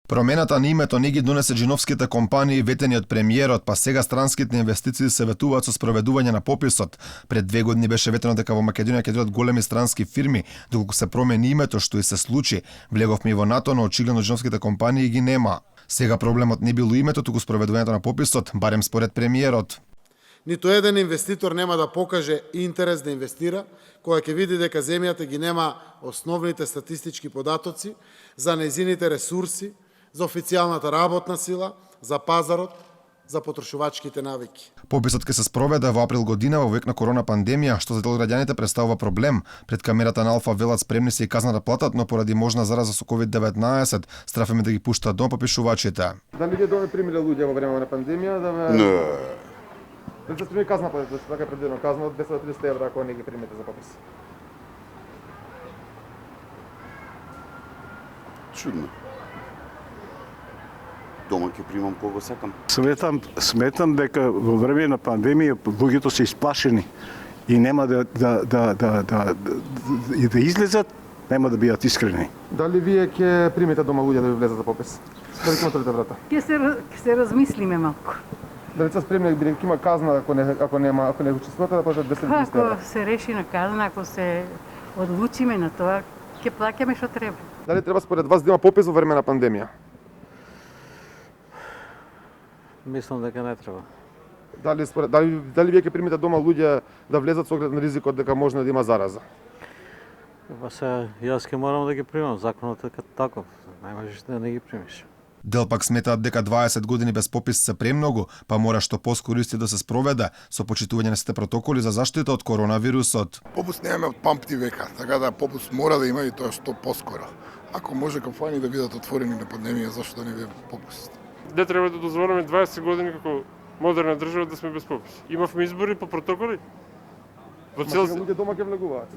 Промената на името не ги донесе джиновските компании ветени од премиерот, па сега странските инвестиции се ветуваат со спроведување на пописот. Пред 2 години беше ветено дека во Македонија ќе дојдат големи странски фирми, доколку се промени името, што и се случи. Влеговме и во НАТО, но очигледно джиновските компании ги нема. Сега проблемот не било името, туку спроведувањето на пописот, барем според премиерот. Ниту еден инвеститор нема да покаже интерес да инвестира, кога ќе види дека земјата ги нема основните статистички податоци за нејзините ресурси, за официјалната работна сила, за пазарот, за потрошувачките навики. Пописот ќе се спроведе во април година во век на корона пандемија, што за дел граѓаните представува проблем. Пред камерата на Алфа велат спремни се и казна да платат, но поради можна зараза со COVID-19, страфеме да ги пуштат дом попишувачите. Дали вие доме примиле луѓе во време на пандемија да ме... Не. Дали се прими казна, така е предвидено казна од 10 до 30 евра ако не ги примете за попис? Чудно. Дома ќе примам кого сакам. Сметам дека во време на пандемија луѓето се исплашени и нема да излезат, нема да бидат искрени. Дали вие ќе примите дома луѓе да ви влезат за попис? Дали ќе отворите врата? Ќе се размислиме малку. Дали се спремни бидејќи има казна ако не учествувате да платат 10 евра? Ако се реши на казна, ако се одлучиме на тоа, ќе плаќаме што треба. Дали треба според вас да има попис во време на пандемија? Мислам дека не треба. Дали вие ќе примите дома луѓе да влезат со оглед на ризикот дека може да има зараза? Па се, јас ќе морам да ги примам, законот е таков, не можеш да не ги примиш. Дел пак сметаат дека 20 години без попис се премногу, па мора што поскоро исти да се спроведе со почитување на сите протоколи за заштита од коронавирусот. Попус немаме од памти века, така да попус мора да има и тоа што поскоро. Ако може кафани да бидат отворени на пандемија, зашто да не биде попус? Не треба да дозволиме 20 години како модерна држава да сме без попис. Имавме избори по протоколи. Во цел луѓе дома ќе влегуваат.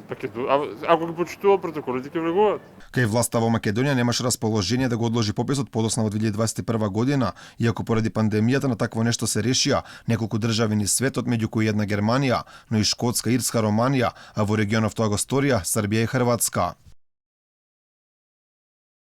Ако ги почитува протоколите ќе влегуваат. Кај власта во Македонија немаше расположение да го одложи пописот подоцна во 2021 година, иако поради пандемијата на такво нешто се решија неколку држави низ светот, меѓу кои една Германија, но и Шкотска, Ирска, Романија, а во регионов тоа го сторија Србија и Хрватска.